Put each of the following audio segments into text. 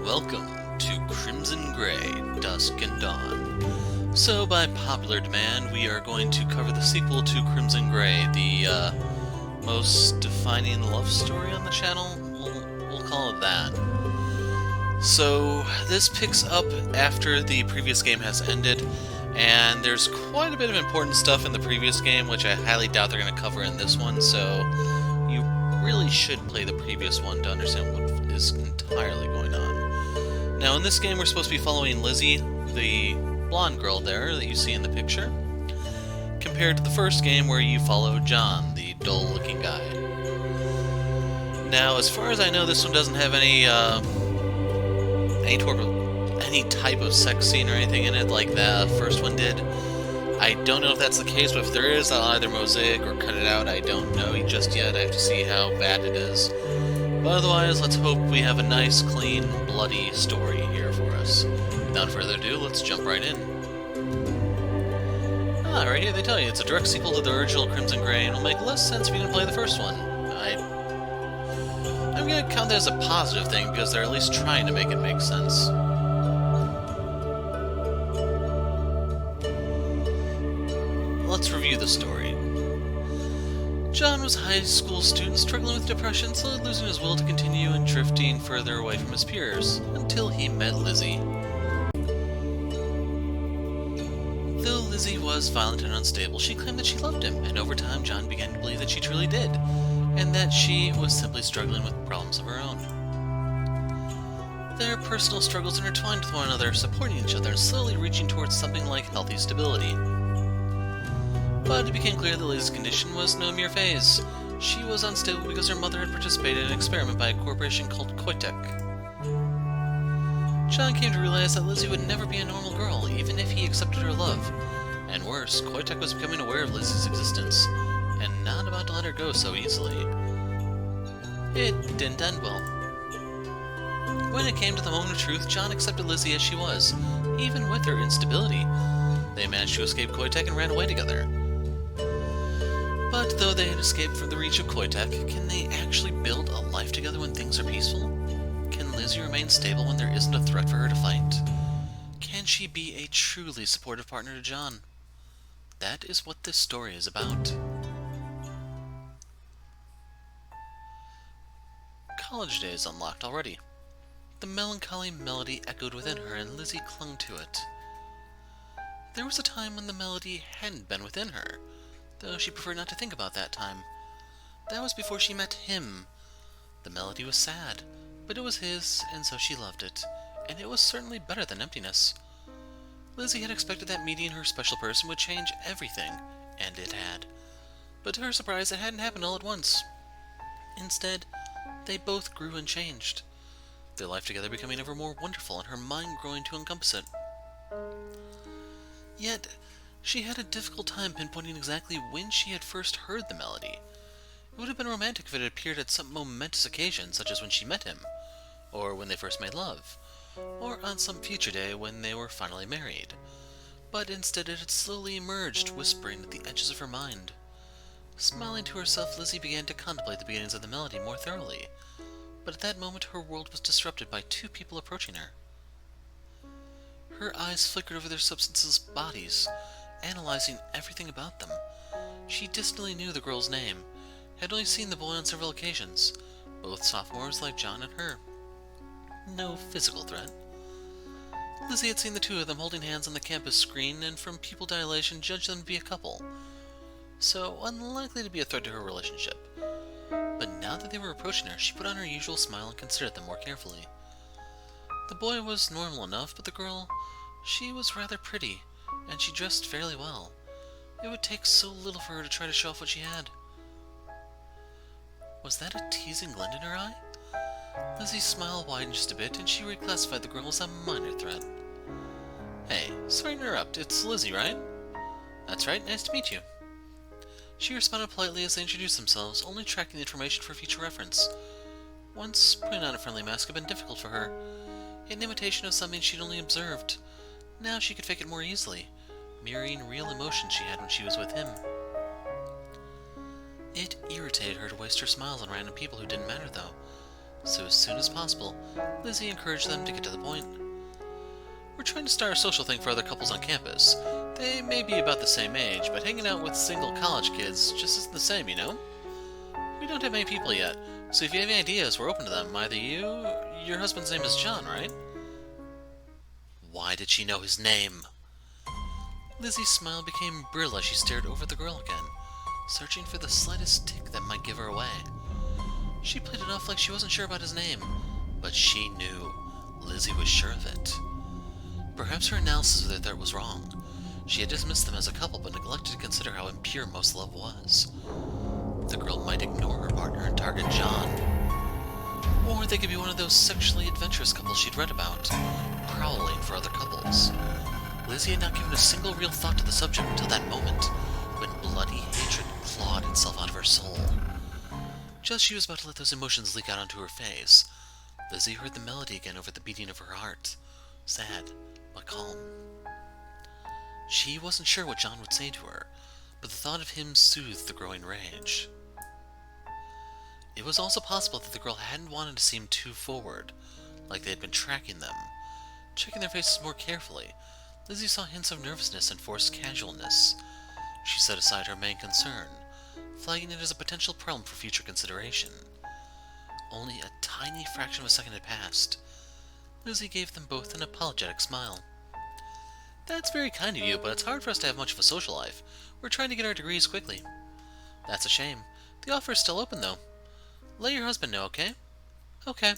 Welcome to Crimson Gray, Dusk and Dawn. So, by popular demand, we are going to cover the sequel to Crimson Gray, the most defining love story on the channel. We'll call it that. So, this picks up after the previous game has ended, and there's quite a bit of important stuff in the previous game, which I highly doubt they're going to cover in this one, so you really should play the previous one to understand what is entirely going on. Now, in this game, we're supposed to be following Lizzie, the blonde girl there that you see in the picture, compared to the first game where you follow John, the dull-looking guy. Now, as far as I know, this one doesn't have any type of sex scene or anything in it like the first one did. I don't know if that's the case, but if there is, I'll either mosaic or cut it out. I don't know just yet. I have to see how bad it is. But otherwise, let's hope we have a nice, clean, bloody story here for us. Without further ado, let's jump right in. Right here they tell you it's a direct sequel to the original Crimson Gray, and it'll make less sense if you didn't play the first one. I'm gonna count that as a positive thing, because they're at least trying to make it make sense. Let's review the story. John was a high school student struggling with depression, slowly losing his will to continue and drifting further away from his peers, until he met Lizzie. Though Lizzie was violent and unstable, she claimed that she loved him, and over time John began to believe that she truly did, and that she was simply struggling with problems of her own. Their personal struggles intertwined with one another, supporting each other and slowly reaching towards something like healthy stability. But it became clear that Lizzie's condition was no mere phase. She was unstable because her mother had participated in an experiment by a corporation called KoiTec. John came to realize that Lizzie would never be a normal girl, even if he accepted her love. And worse, KoiTec was becoming aware of Lizzie's existence, and not about to let her go so easily. It didn't end well. When it came to the moment of truth, John accepted Lizzie as she was, even with her instability. They managed to escape KoiTec and ran away together. But though they had escaped from the reach of KoiTec, can they actually build a life together when things are peaceful? Can Lizzie remain stable when there isn't a threat for her to fight? Can she be a truly supportive partner to John? That is what this story is about. College days unlocked already. The melancholy melody echoed within her, and Lizzie clung to it. There was a time when the melody hadn't been within her, though she preferred not to think about that time. That was before she met him. The melody was sad, but it was his, and so she loved it, and it was certainly better than emptiness. Lizzie had expected that meeting her special person would change everything, and it had. But to her surprise, it hadn't happened all at once. Instead, they both grew and changed, their life together becoming ever more wonderful, and her mind growing to encompass it. Yet, she had a difficult time pinpointing exactly when she had first heard the melody. It would have been romantic if it had appeared at some momentous occasion, such as when she met him, or when they first made love, or on some future day when they were finally married. But instead it had slowly emerged, whispering at the edges of her mind. Smiling to herself, Lizzie began to contemplate the beginnings of the melody more thoroughly, but at that moment her world was disrupted by two people approaching her. Her eyes flickered over their substances' bodies, analyzing everything about them. She distantly knew the girl's name, had only seen the boy on several occasions, both sophomores like John and her. No physical threat. Lizzie had seen the two of them holding hands on the campus screen, and from pupil dilation judged them to be a couple, so unlikely to be a threat to her relationship. But now that they were approaching her, she put on her usual smile and considered them more carefully. The boy was normal enough, but the girl, she was rather pretty, and she dressed fairly well. It would take so little for her to try to show off what she had. Was that a teasing glint in her eye? Lizzie's smile widened just a bit, and she reclassified the girl as a minor threat. Hey, sorry to interrupt, it's Lizzie, right? That's right, nice to meet you. She responded politely as they introduced themselves, only tracking the information for future reference. Once putting on a friendly mask had been difficult for her, an imitation of something she'd only observed. Now she could fake it more easily, mirroring real emotions she had when she was with him. It irritated her to waste her smiles on random people who didn't matter, though, So as soon as possible, Lizzie encouraged them to get to the point. We're trying to start a social thing for other couples on campus. They may be about the same age, but hanging out with single college kids just isn't the same, you know? We don't have many people yet, so if you have any ideas, we're open to them. Either your husband's name is John, right? Why did she know his name? Lizzie's smile became brittle as she stared over the girl again, searching for the slightest tick that might give her away. She played it off like she wasn't sure about his name, but she knew. Lizzie was sure of it. Perhaps her analysis of their threat was wrong. She had dismissed them as a couple, but neglected to consider how impure most love was. The girl might ignore her partner and target John. Or they could be one of those sexually adventurous couples she'd read about, prowling for other couples. Lizzie had not given a single real thought to the subject until that moment, when bloody hatred clawed itself out of her soul. Just as she was about to let those emotions leak out onto her face, Lizzie heard the melody again over the beating of her heart, sad but calm. She wasn't sure what John would say to her, but the thought of him soothed the growing rage. It was also possible that the girl hadn't wanted to seem too forward, like they had been tracking them. Checking their faces more carefully, Lizzie saw hints of nervousness and forced casualness. She set aside her main concern, flagging it as a potential problem for future consideration. Only a tiny fraction of a second had passed. Lizzie gave them both an apologetic smile. That's very kind of you, but it's hard for us to have much of a social life. We're trying to get our degrees quickly. That's a shame. The offer is still open, though. Let your husband know, okay? Okay.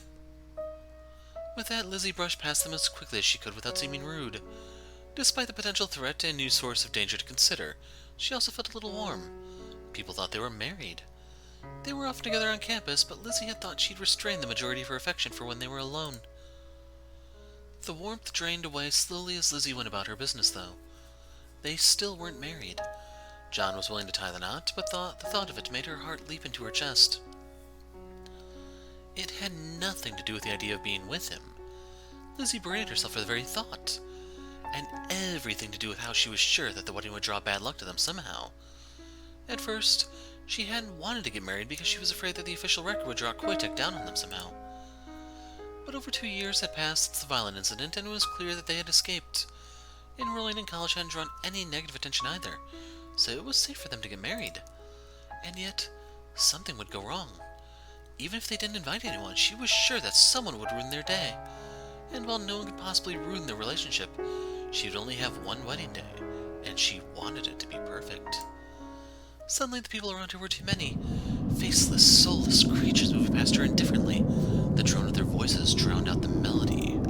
With that, Lizzie brushed past them as quickly as she could without seeming rude. Despite the potential threat and new source of danger to consider, she also felt a little warm. People thought they were married. They were often together on campus, but Lizzie had thought she'd restrained the majority of her affection for when they were alone. The warmth drained away slowly as Lizzie went about her business, though. They still weren't married. John was willing to tie the knot, but the thought of it made her heart leap into her chest. It had nothing to do with the idea of being with him. Lizzie berated herself for the very thought, and everything to do with how she was sure that the wedding would draw bad luck to them somehow. At first, she hadn't wanted to get married because she was afraid that the official record would draw KoiTec down on them somehow. But over 2 years had passed since the violent incident, and it was clear that they had escaped. Enrolling in college hadn't drawn any negative attention either, so it was safe for them to get married. And yet, something would go wrong. Even if they didn't invite anyone, she was sure that someone would ruin their day. And while no one could possibly ruin their relationship, she would only have one wedding day, and she wanted it to be perfect. Suddenly the people around her were too many. Faceless, soulless creatures moving past her indifferently. The drone of their voices drowned out the melody.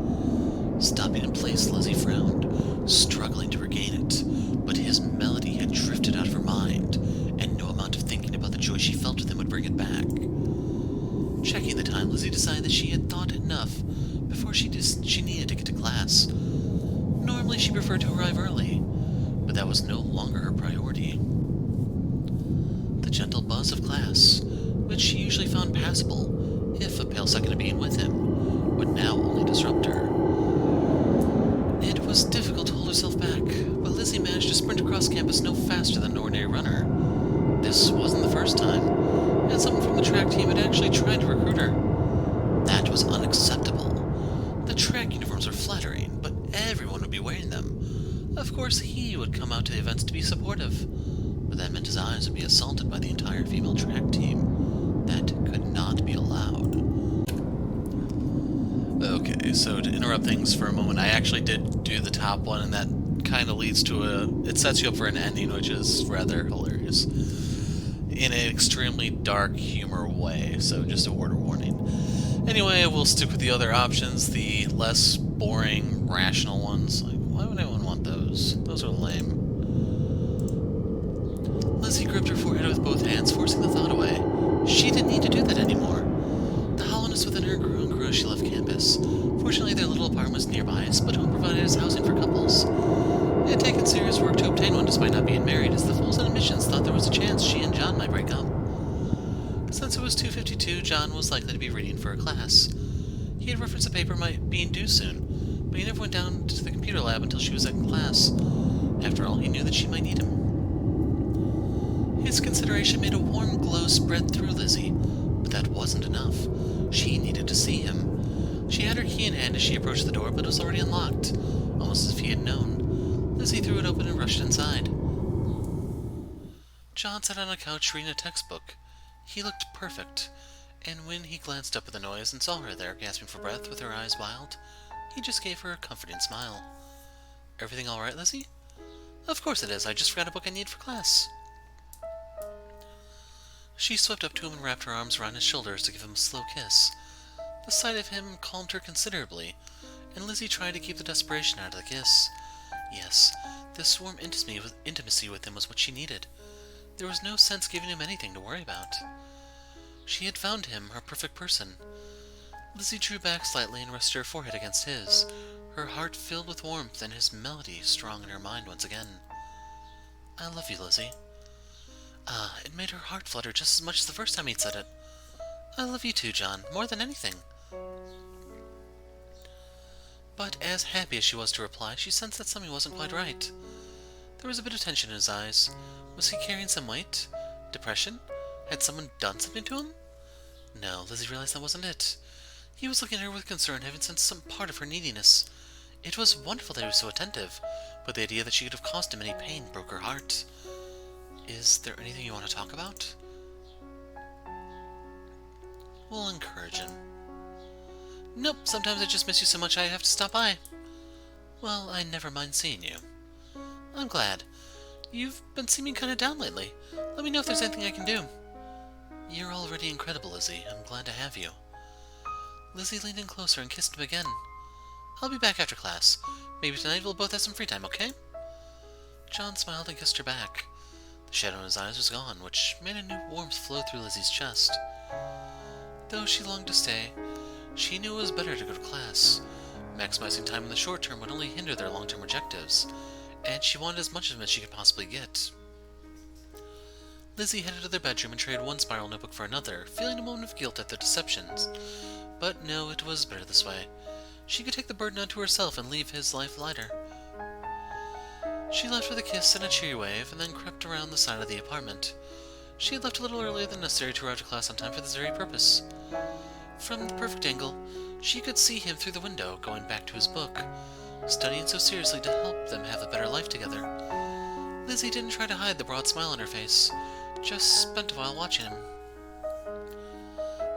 Stopping in place, Lizzie frowned, struggling to regain it, but his melody had drifted out of her mind, and no amount of thinking about the joy she felt with him would bring it back. Checking the time, Lizzie decided that she had thought enough before she needed to get to class. Normally she preferred to arrive early, but that was no longer her priority. The gentle buzz of class, which she usually found passable, if a pale second of being with him, would now only disrupt her. It was difficult to hold herself back, but Lizzie managed to sprint across campus no faster than an ordinary runner. This wasn't the first time, and someone from the track team had actually tried to recruit her. That was unacceptable. The track uniforms were flattering, but everyone would be wearing them. Of course, he would come out to the events to be supportive, but that meant his eyes would be assaulted by the entire female track team. That could not be allowed. Okay, so to interrupt things for a moment, I actually did do the top one, and that kind of leads to it sets you up for an ending, which is rather hilarious. In an extremely dark humor way, so just a word of warning. Anyway, we'll stick with the other options, the less boring, rational ones. Like, why would anyone want those? Those are lame. Lizzie gripped her forehead with both hands, forcing the thought away. She didn't need to do that anymore. The hollowness within her grew and grew as she left campus. Fortunately, their little apartment was nearby, as split home provided as housing for couples. It had taken serious work to obtain one despite not being married, as the fools in admissions thought there was a chance she and John might break up. Since it was 2:52, John was likely to be reading for a class. He had referenced the paper being due soon, but he never went down to the computer lab until she was in class. After all, he knew that she might need him. His consideration made a warm glow spread through Lizzie, but that wasn't enough. She needed to see him. She had her key in hand as she approached the door, but it was already unlocked, almost as if he had known. Lizzie threw it open and rushed inside. John sat on a couch reading a textbook. He looked perfect, and when he glanced up at the noise and saw her there, gasping for breath with her eyes wild, he just gave her a comforting smile. "Everything all right, Lizzie?" "Of course it is. I just forgot a book I need for class." She swept up to him and wrapped her arms around his shoulders to give him a slow kiss. The sight of him calmed her considerably, and Lizzie tried to keep the desperation out of the kiss. Yes, this warm intimacy with him was what she needed. There was no sense giving him anything to worry about. She had found him, her perfect person. Lizzie drew back slightly and rested her forehead against his, her heart filled with warmth and his melody strong in her mind once again. "I love you, Lizzie." It made her heart flutter just as much as the first time he'd said it. "I love you too, John, more than anything." But as happy as she was to reply, she sensed that something wasn't quite right. There was a bit of tension in his eyes. Was he carrying some weight? Depression? Had someone done something to him? No, Lizzie realized that wasn't it. He was looking at her with concern, having sensed some part of her neediness. It was wonderful that he was so attentive, but the idea that she could have caused him any pain broke her heart. "Is there anything you want to talk about?" "We'll encourage him." "Nope, sometimes I just miss you so much I have to stop by." "Well, I never mind seeing you." "I'm glad. You've been seeming kind of down lately. Let me know if there's anything I can do." "You're already incredible, Lizzie. I'm glad to have you." Lizzie leaned in closer and kissed him again. "I'll be back after class. Maybe tonight we'll both have some free time, okay?" John smiled and kissed her back. The shadow in his eyes was gone, which made a new warmth flow through Lizzie's chest. Though she longed to stay, she knew it was better to go to class. Maximizing time in the short term would only hinder their long-term objectives, and she wanted as much of it as she could possibly get. Lizzie headed to their bedroom and traded one spiral notebook for another, feeling a moment of guilt at their deceptions. But no, it was better this way. She could take the burden onto herself and leave his life lighter. She left with a kiss and a cheery wave, and then crept around the side of the apartment. She had left a little earlier than necessary to arrive to class on time for this very purpose. From the perfect angle, she could see him through the window, going back to his book, studying so seriously to help them have a better life together. Lizzie didn't try to hide the broad smile on her face, just spent a while watching him.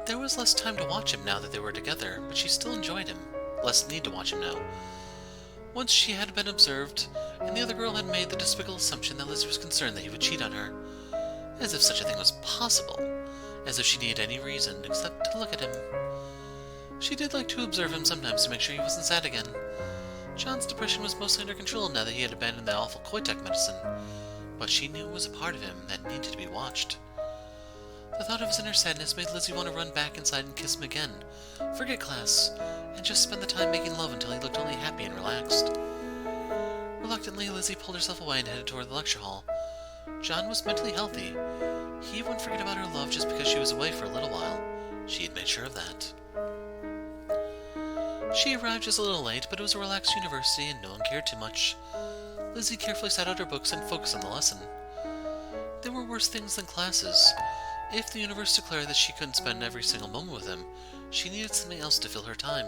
There was less time to watch him now that they were together, but she still enjoyed him. Less need to watch him now. Once she had been observed, and the other girl had made the despicable assumption that Lizzie was concerned that he would cheat on her. As if such a thing was possible. As if she needed any reason except to look at him. She did like to observe him sometimes to make sure he wasn't sad again. John's depression was mostly under control now that he had abandoned that awful KoiTec medicine, but she knew it was a part of him that needed to be watched. The thought of his inner sadness made Lizzie want to run back inside and kiss him again, forget class, and just spend the time making love until he looked only happy and relaxed. Reluctantly, Lizzie pulled herself away and headed toward the lecture hall. John was mentally healthy. He wouldn't forget about her love just because she was away for a little while. She had made sure of that. She arrived just a little late, but it was a relaxed university and no one cared too much. Lizzie carefully sat out her books and focused on the lesson. There were worse things than classes. If the universe declared that she couldn't spend every single moment with him, she needed something else to fill her time.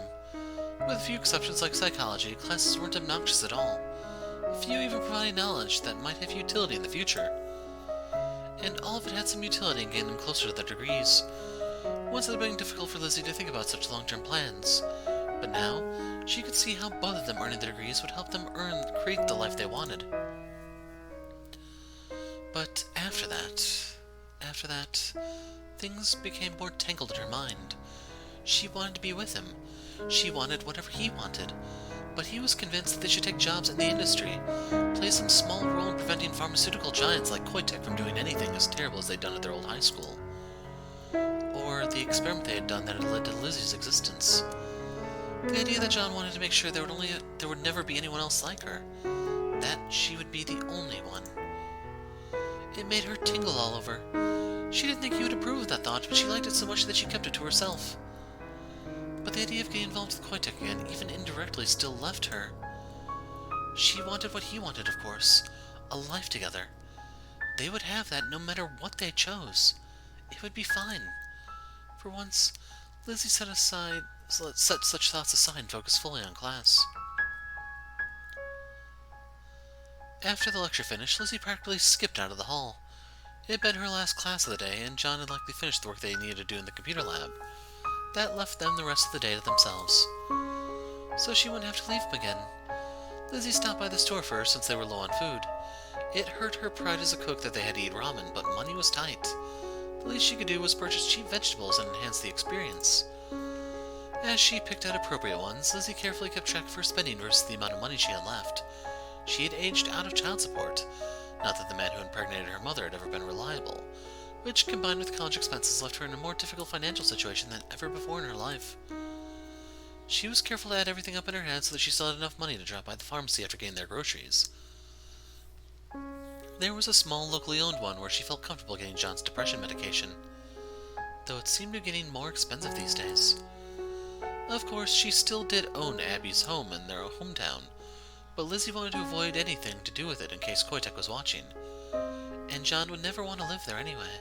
With a few exceptions like psychology, classes weren't obnoxious at all. A few even provided knowledge that might have utility in the future. And all of it had some utility in getting them closer to their degrees. Once it had been difficult for Lizzie to think about such long-term plans, but now she could see how both of them earning their degrees would help them create the life they wanted. But after that, things became more tangled in her mind. She wanted to be with him. She wanted whatever he wanted. But he was convinced that they should take jobs in the industry, play some small role in preventing pharmaceutical giants like KoiTec from doing anything as terrible as they'd done at their old high school. Or the experiment they had done that had led to Lizzie's existence. The idea that John wanted to make sure there would never be anyone else like her. That she would be the only one. It made her tingle all over. She didn't think he would approve of that thought, but she liked it so much that she kept it to herself. But the idea of getting involved with KoiTec again, even indirectly, still left her. She wanted what he wanted, of course. A life together. They would have that no matter what they chose. It would be fine. For once, Lizzie set such thoughts aside and focused fully on class. After the lecture finished, Lizzie practically skipped out of the hall. It had been her last class of the day, and John had likely finished the work they needed to do in the computer lab. That left them the rest of the day to themselves. So she wouldn't have to leave them again. Lizzie stopped by the store first since they were low on food. It hurt her pride as a cook that they had to eat ramen, but money was tight. The least she could do was purchase cheap vegetables and enhance the experience. As she picked out appropriate ones, Lizzie carefully kept track of her spending versus the amount of money she had left. She had aged out of child support. Not that the man who impregnated her mother had ever been reliable, which, combined with college expenses, left her in a more difficult financial situation than ever before in her life. She was careful to add everything up in her head so that she still had enough money to drop by the pharmacy after getting their groceries. There was a small, locally owned one where she felt comfortable getting John's depression medication, though it seemed to be getting more expensive these days. Of course, she still did own Abby's home in their hometown, but Lizzie wanted to avoid anything to do with it in case KoiTec was watching, and John would never want to live there anyway.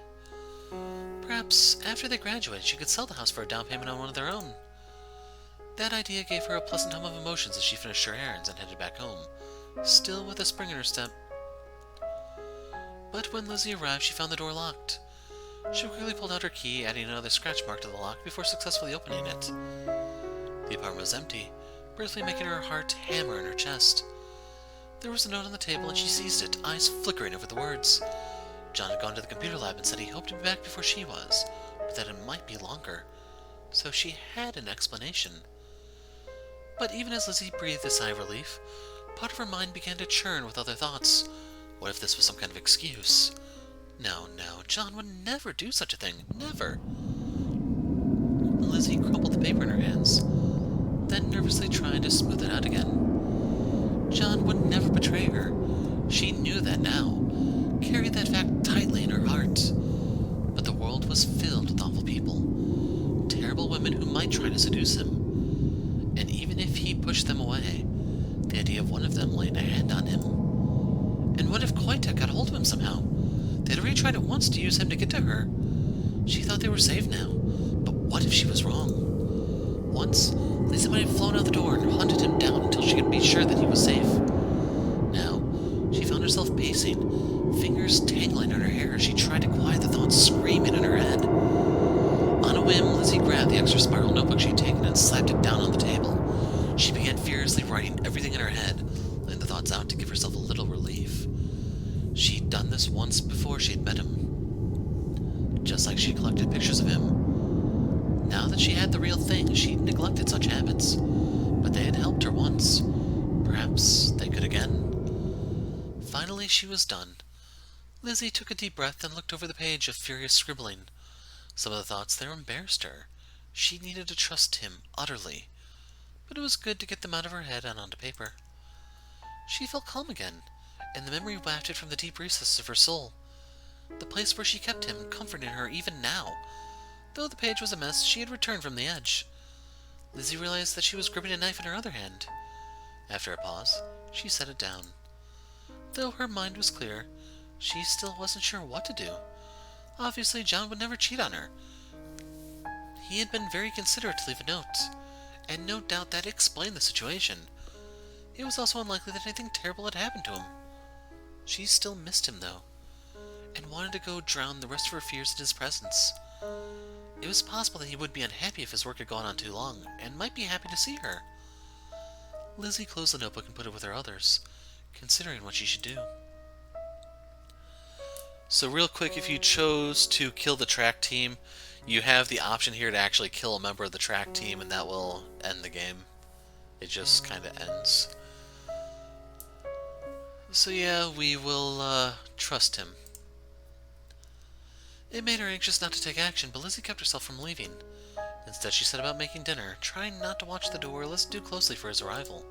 Perhaps, after they graduated, she could sell the house for a down payment on one of their own. That idea gave her a pleasant hum of emotions as she finished her errands and headed back home, still with a spring in her step. But when Lizzie arrived, she found the door locked. She quickly pulled out her key, adding another scratch mark to the lock before successfully opening it. The apartment was empty, briefly making her heart hammer in her chest. There was a note on the table and she seized it, eyes flickering over the words. John had gone to the computer lab and said he hoped to be back before she was, but that it might be longer. So she had an explanation. But even as Lizzie breathed a sigh of relief, part of her mind began to churn with other thoughts. What if this was some kind of excuse? No, John would never do such a thing. Never. Lizzie crumpled the paper in her hands, then nervously tried to smooth it out again. John would never betray her. She knew that now, carried that fact tightly in her heart. But the world was filled with awful people, terrible women who might try to seduce him. And even if he pushed them away, the idea of one of them laying a hand on him. And what if KoiTec got hold of him somehow? They'd already tried it once to use him to get to her. She thought they were safe now, but what if she was wrong? Once, Lizzie might have flown out the door and hunted him down until she could be sure that he was safe. Now, she found herself pacing, fingers tangling in her hair as she tried to quiet the thoughts screaming in her head. On a whim, Lizzie grabbed the extra spiral notebook she'd taken and slapped it down on the table. She began furiously writing everything in her head, letting the thoughts out to give herself a little relief. She'd done this once before she'd met him, just like she collected pictures of him. Now that she had the real thing, she'd neglected such habits, but they had helped her once. Perhaps they could again. Finally, she was done. Lizzie took a deep breath and looked over the page of furious scribbling. Some of the thoughts there embarrassed her. She needed to trust him utterly, but it was good to get them out of her head and onto paper. She felt calm again, and the memory wafted from the deep recesses of her soul. The place where she kept him, comforting her even now. Though the page was a mess, she had returned from the edge. Lizzie realized that she was gripping a knife in her other hand. After a pause, she set it down. Though her mind was clear, she still wasn't sure what to do. Obviously, John would never cheat on her. He had been very considerate to leave a note, and no doubt that explained the situation. It was also unlikely that anything terrible had happened to him. She still missed him, though, and wanted to go drown the rest of her fears in his presence. It was possible that he would be unhappy if his work had gone on too long, and might be happy to see her. Lizzie closed the notebook and put it with her others, considering what she should do. So real quick, if you chose to kill the track team, you have the option here to actually kill a member of the track team, and that will end the game. It just kind of ends. So yeah, we will trust him. It made her anxious not to take action, but Lizzie kept herself from leaving. Instead, she set about making dinner, trying not to watch the door or listen too closely for his arrival.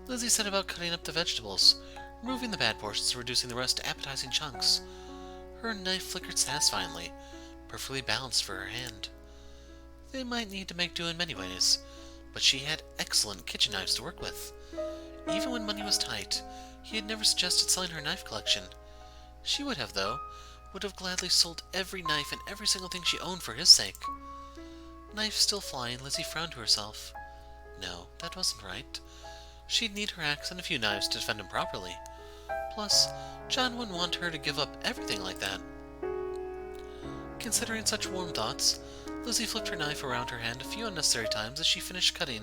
Lizzie set about cutting up the vegetables, removing the bad portions and reducing the rest to appetizing chunks. Her knife flickered satisfyingly, perfectly balanced for her hand. They might need to make do in many ways, but she had excellent kitchen knives to work with. Even when money was tight, he had never suggested selling her knife collection. She would have, though, would have gladly sold every knife and every single thing she owned for his sake. Knife still flying, Lizzie frowned to herself. No, that wasn't right. She'd need her axe and a few knives to defend him properly. Plus, John wouldn't want her to give up everything like that. Considering such warm thoughts, Lizzie flipped her knife around her hand a few unnecessary times as she finished cutting.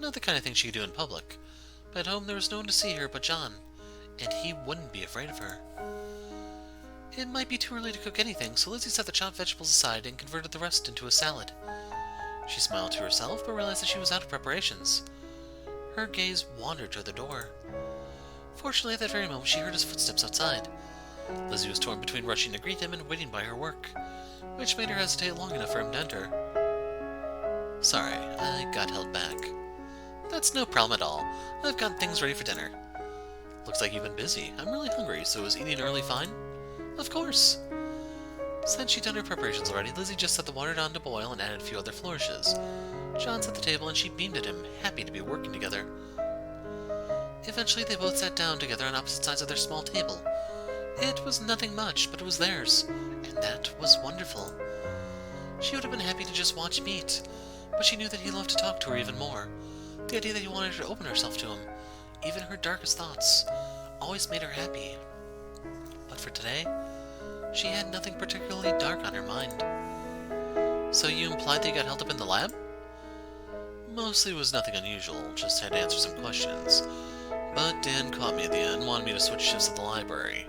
Not the kind of thing she could do in public, but at home there was no one to see her but John, and he wouldn't be afraid of her. It might be too early to cook anything, so Lizzie set the chopped vegetables aside and converted the rest into a salad. She smiled to herself, but realized that she was out of preparations. Her gaze wandered to the door. Fortunately, at that very moment, she heard his footsteps outside. Lizzie was torn between rushing to greet him and waiting by her work, which made her hesitate long enough for him to enter. Sorry, I got held back. That's no problem at all. I've got things ready for dinner. Looks like you've been busy. I'm really hungry, so is eating early fine? Of course. Since she'd done her preparations already, Lizzie just set the water down to boil and added a few other flourishes. John set the table and she beamed at him, happy to be working together. Eventually they both sat down together on opposite sides of their small table. It was nothing much, but it was theirs, and that was wonderful. She would have been happy to just watch him eat, but she knew that he loved to talk to her even more. The idea that he wanted her to open herself to him, even her darkest thoughts, always made her happy. But for today, she had nothing particularly dark on her mind. So you implied that you got held up in the lab? Mostly it was nothing unusual, just had to answer some questions. But Dan caught me at the end, wanted me to switch shifts at the library.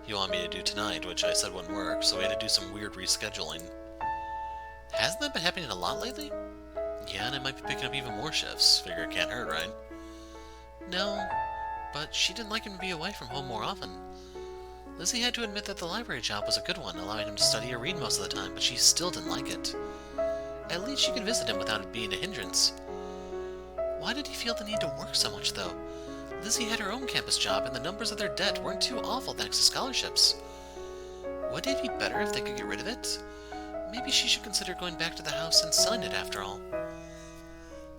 He wanted me to do tonight, which I said wouldn't work, so we had to do some weird rescheduling. Hasn't that been happening a lot lately? Yeah, and I might be picking up even more shifts. Figure it can't hurt, right? No, but she didn't like him to be away from home more often. Lizzie had to admit that the library job was a good one, allowing him to study or read most of the time, but she still didn't like it. At least she could visit him without it being a hindrance. Why did he feel the need to work so much, though? Lizzie had her own campus job, and the numbers of their debt weren't too awful thanks to scholarships. Would it be better if they could get rid of it? Maybe she should consider going back to the house and selling it after all.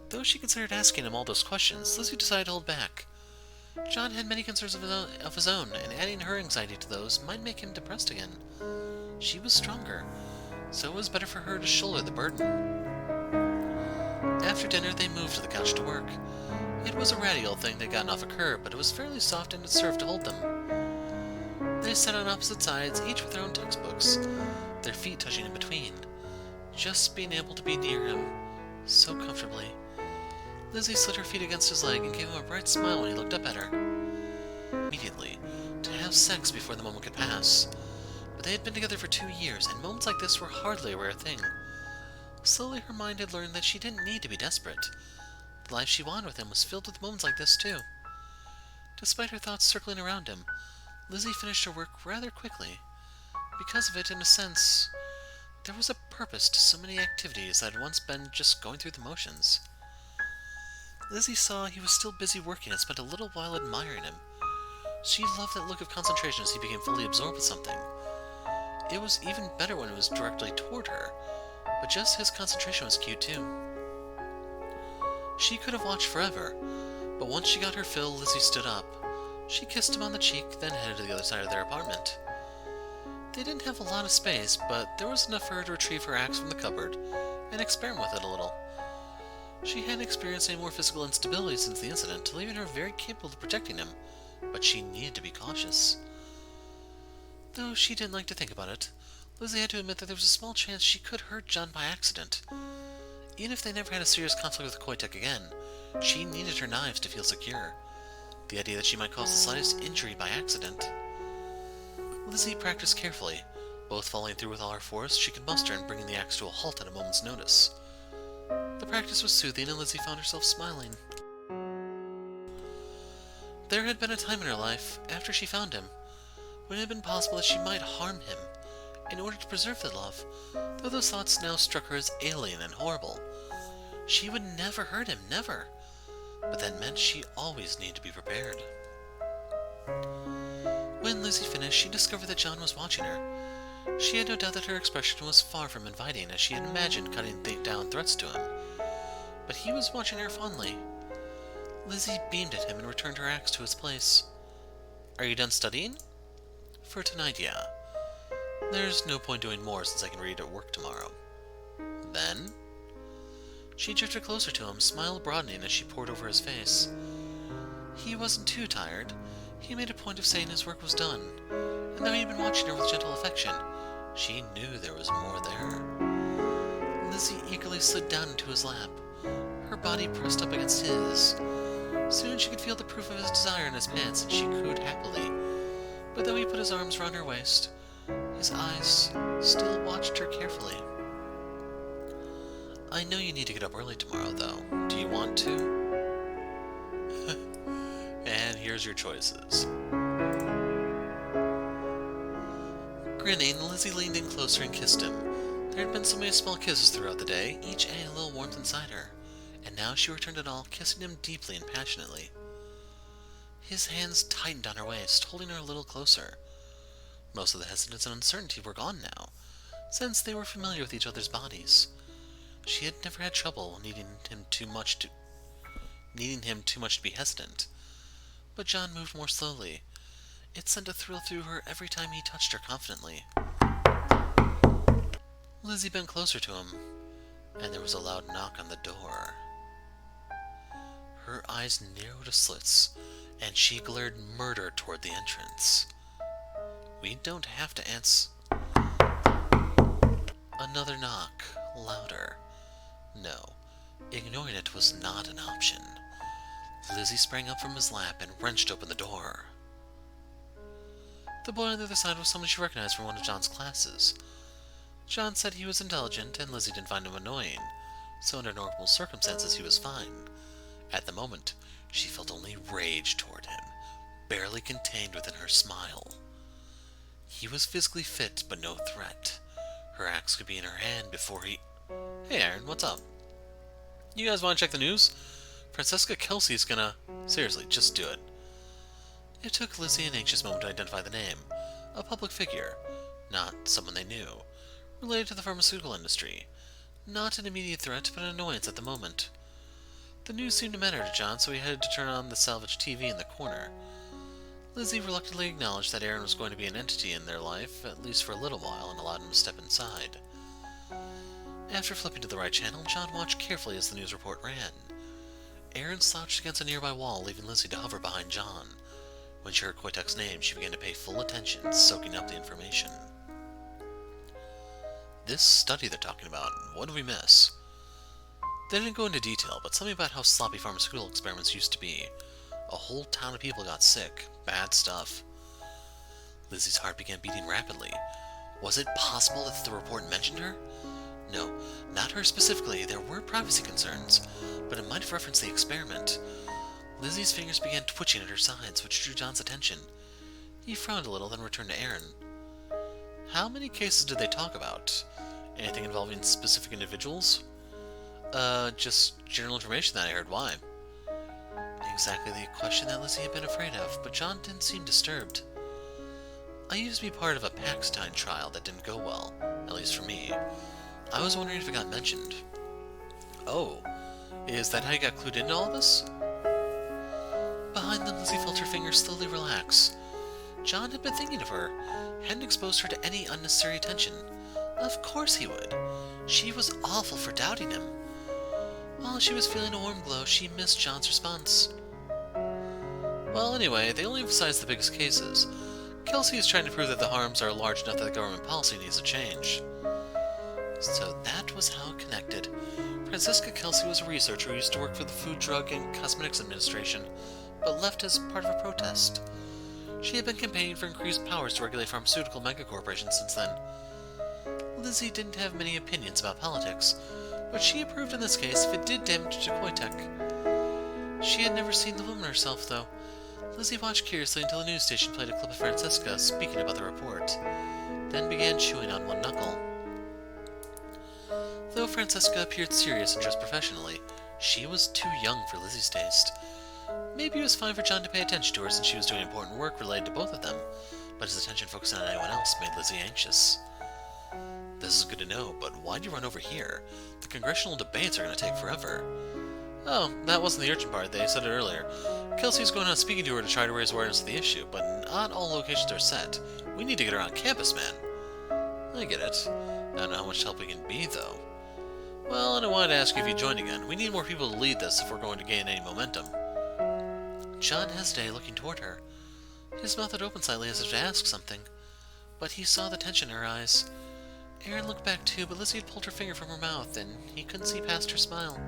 Though she considered asking him all those questions, Lizzie decided to hold back. John had many concerns of his own, and adding her anxiety to those might make him depressed again. She was stronger, so it was better for her to shoulder the burden. After dinner, they moved to the couch to work. It was a ratty old thing they'd gotten off a curb, but it was fairly soft and it served to hold them. They sat on opposite sides, each with their own textbooks, their feet touching in between. Just being able to be near him, so comfortably. Lizzie slid her feet against his leg and gave him a bright smile when he looked up at her. Immediately, to have sex before the moment could pass. But they had been together for 2 years, and moments like this were hardly a rare thing. Slowly her mind had learned that she didn't need to be desperate. The life she wanted with him was filled with moments like this, too. Despite her thoughts circling around him, Lizzie finished her work rather quickly. Because of it, in a sense, there was a purpose to so many activities that had once been just going through the motions. Lizzie saw he was still busy working and spent a little while admiring him. She loved that look of concentration as he became fully absorbed with something. It was even better when it was directly toward her, but just his concentration was cute too. She could have watched forever, but once she got her fill, Lizzie stood up. She kissed him on the cheek, then headed to the other side of their apartment. They didn't have a lot of space, but there was enough for her to retrieve her axe from the cupboard and experiment with it a little. She hadn't experienced any more physical instability since the incident, leaving her very capable of protecting him, but she needed to be cautious. Though she didn't like to think about it, Lizzie had to admit that there was a small chance she could hurt John by accident. Even if they never had a serious conflict with KoiTec again, she needed her knives to feel secure. The idea that she might cause the slightest injury by accident. Lizzie practiced carefully, both following through with all her force she could muster and bringing the axe to a halt at a moment's notice. The practice was soothing, and Lizzie found herself smiling. There had been a time in her life, after she found him, when it had been possible that she might harm him, in order to preserve their love, though those thoughts now struck her as alien and horrible. She would never hurt him, never. But that meant she always needed to be prepared. When Lizzie finished, she discovered that John was watching her. She had no doubt that her expression was far from inviting, as she had imagined cutting down threats to him. But he was watching her fondly. Lizzie beamed at him and returned her axe to its place. Are you done studying? For tonight, yeah. There's no point doing more since I can read at work tomorrow. Then? She drifted closer to him, smile broadening as she pored over his face. He wasn't too tired. He made a point of saying his work was done, and though he'd been watching her with gentle affection, she knew there was more there. Lizzie eagerly slid down into his lap, her body pressed up against his. Soon she could feel the proof of his desire in his pants, and she cooed happily. But though he put his arms around her waist, his eyes still watched her carefully. I know you need to get up early tomorrow, though. Do you want to? And here's your choices. Grinning, Lizzie leaned in closer and kissed him. There had been so many small kisses throughout the day, each adding a little warmth inside her, and now she returned it all, kissing him deeply and passionately. His hands tightened on her waist, holding her a little closer. Most of the hesitance and uncertainty were gone now, since they were familiar with each other's bodies. She had never had trouble needing him too much to be hesitant. But John moved more slowly. It sent a thrill through her every time he touched her confidently. Lizzie bent closer to him, and there was a loud knock on the door. Her eyes narrowed to slits, and she glared murder toward the entrance. We don't have to answer. Another knock, louder. No, ignoring it was not an option. Lizzie sprang up from his lap and wrenched open the door. The boy on the other side was someone she recognized from one of John's classes. John said he was intelligent, and Lizzie didn't find him annoying, so under normal circumstances he was fine. At the moment, she felt only rage toward him, barely contained within her smile. He was physically fit, but no threat. Her axe could be in her hand before he... Hey Aaron, what's up? You guys want to check the news? Francesca Kelsey's gonna... Seriously, just do it. It took Lizzie an anxious moment to identify the name. A public figure. Not someone they knew. Related to the pharmaceutical industry. Not an immediate threat, but an annoyance at the moment. The news seemed to matter to John, so he headed to turn on the salvage TV in the corner. Lizzie reluctantly acknowledged that Aaron was going to be an entity in their life, at least for a little while, and allowed him to step inside. After flipping to the right channel, John watched carefully as the news report ran. Aaron slouched against a nearby wall, leaving Lizzie to hover behind John. When she heard KoiTec's name, she began to pay full attention, soaking up the information. This study they're talking about, what did we miss? They didn't go into detail, but something about how sloppy pharmaceutical experiments used to be. A whole town of people got sick. Bad stuff. Lizzie's heart began beating rapidly. Was it possible that the report mentioned her? No, not her specifically. There were privacy concerns, but it might have referenced the experiment. Lizzie's fingers began twitching at her sides, which drew John's attention. He frowned a little, then returned to Aaron. How many cases did they talk about? Anything involving specific individuals? Just general information that I heard. Why? Exactly the question that Lizzie had been afraid of, but John didn't seem disturbed. I used to be part of a Paxtine trial that didn't go well, at least for me. I was wondering if it got mentioned. Oh, is that how you got clued into all this? Behind them, Lizzie felt her fingers slowly relax. John had been thinking of her, hadn't exposed her to any unnecessary attention. Of course he would. She was awful for doubting him. While she was feeling a warm glow, she missed John's response. Well, anyway, they only emphasize the biggest cases. Kelsey is trying to prove that the harms are large enough that the government policy needs a change. So that was how it connected. Francesca Kelsey was a researcher who used to work for the Food, Drug, and Cosmetics Administration, but left as part of a protest. She had been campaigning for increased powers to regulate pharmaceutical megacorporations since then. Lizzie didn't have many opinions about politics, but she approved in this case if it did damage to KoiTec. She had never seen the woman herself, though. Lizzie watched curiously until the news station played a clip of Francesca speaking about the report, then began chewing on one knuckle. Though Francesca appeared serious and dressed professionally, she was too young for Lizzie's taste. Maybe it was fine for John to pay attention to her since she was doing important work related to both of them, but his attention focusing on anyone else made Lizzie anxious. This is good to know, but why'd you run over here? The congressional debates are going to take forever. Oh, that wasn't the urgent part. They said it earlier. Kelsey's going on speaking to her to try to raise awareness of the issue, but not all locations are set. We need to get her on campus, man. I get it. I don't know how much help we can be, though. Well, and I wanted to ask you if you joined again. We need more people to lead this if we're going to gain any momentum. John hesitated, looking toward her. His mouth had opened slightly as if to ask something, but he saw the tension in her eyes. Aaron looked back too, but Lizzie had pulled her finger from her mouth, and he couldn't see past her smile.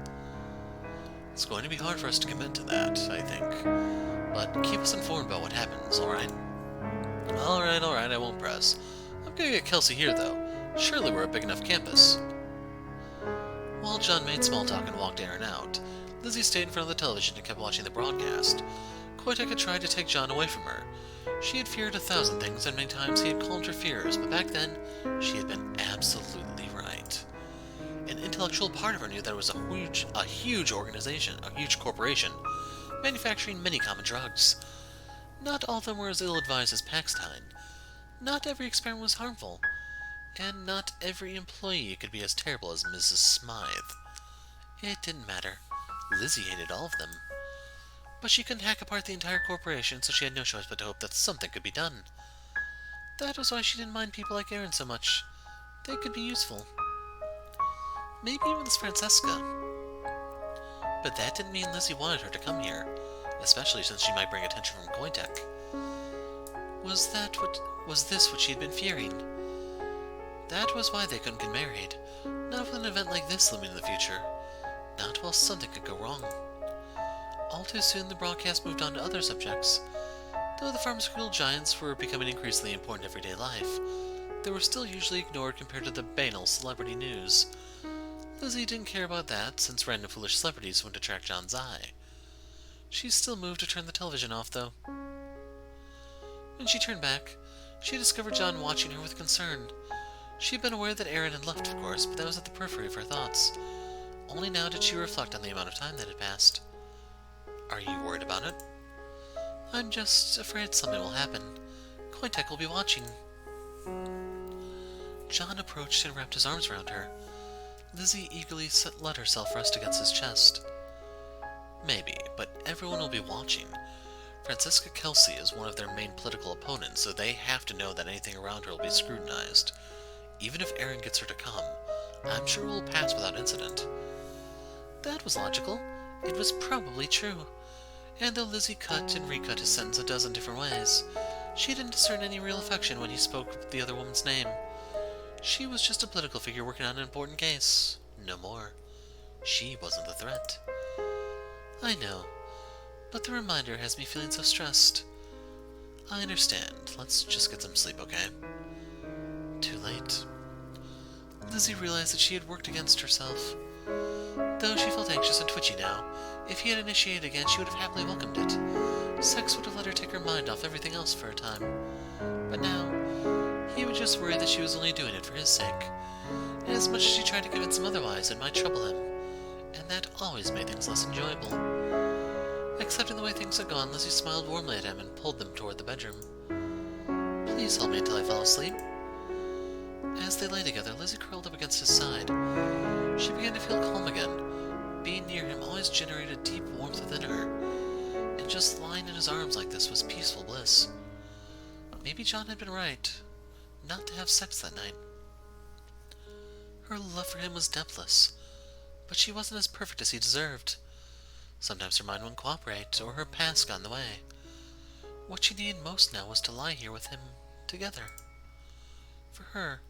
It's going to be hard for us to commit to that, I think. But keep us informed about what happens, alright? Alright, I won't press. I'm gonna get Kelsey here, though. Surely we're a big enough campus. While John made small talk and walked Aaron out, Lizzie stayed in front of the television and kept watching the broadcast. KoiTec had tried to take John away from her. She had feared 1,000 things, and many times he had calmed her fears, but back then, she had been absolutely right. An intellectual part of her knew that it was a huge organization, a huge corporation, manufacturing many common drugs. Not all of them were as ill-advised as Paxtine. Not every experiment was harmful. And not every employee could be as terrible as Mrs. Smythe. It didn't matter. Lizzie hated all of them. But she couldn't hack apart the entire corporation, so she had no choice but to hope that something could be done. That was why she didn't mind people like Aaron so much. They could be useful. Maybe even this Francesca. But that didn't mean Lizzie wanted her to come here, especially since she might bring attention from KoiTec. Was this what she had been fearing? That was why they couldn't get married. Not with an event like this looming in the future. Not while something could go wrong. All too soon the broadcast moved on to other subjects. Though the pharmaceutical giants were becoming increasingly important in everyday life, they were still usually ignored compared to the banal celebrity news. Lizzie didn't care about that, since random foolish celebrities wouldn't attract John's eye. She still moved to turn the television off, though. When she turned back, she discovered John watching her with concern. She had been aware that Aaron had left, of course, but that was at the periphery of her thoughts. Only now did she reflect on the amount of time that had passed. Are you worried about it? I'm just afraid something will happen. KoiTec will be watching. John approached and wrapped his arms around her. Lizzie eagerly let herself rest against his chest. Maybe, but everyone will be watching. Francesca Kelsey is one of their main political opponents, so they have to know that anything around her will be scrutinized. Even if Aaron gets her to come, I'm sure it will pass without incident. That was logical. It was probably true. And though Lizzie cut and recut his sentence 12 different ways, she didn't discern any real affection when he spoke the other woman's name. She was just a political figure working on an important case. No more. She wasn't the threat. I know, but the reminder has me feeling so stressed. I understand. Let's just get some sleep, okay? Too late. Lizzie realized that she had worked against herself. Though she felt anxious and twitchy now, if he had initiated again, she would have happily welcomed it. Sex would have let her take her mind off everything else for a time. But now, he would just worry that she was only doing it for his sake. And as much as she tried to convince him otherwise, it might trouble him. And that always made things less enjoyable. Accepting the way things had gone, Lizzie smiled warmly at him and pulled them toward the bedroom. Please hold me until I fall asleep. As they lay together, Lizzie curled up against his side. She began to feel calm again. Being near him always generated deep warmth within her, and just lying in his arms like this was peaceful bliss. Maybe John had been right, not to have sex that night. Her love for him was depthless, but she wasn't as perfect as he deserved. Sometimes her mind wouldn't cooperate, or her past got in the way. What she needed most now was to lie here with him, together. For her,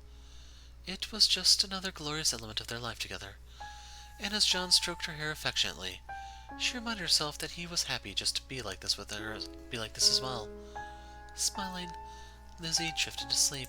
it was just another glorious element of their life together, and as John stroked her hair affectionately, she reminded herself that he was happy just to be like this with her, be like this as well. Smiling, Lizzie drifted to sleep.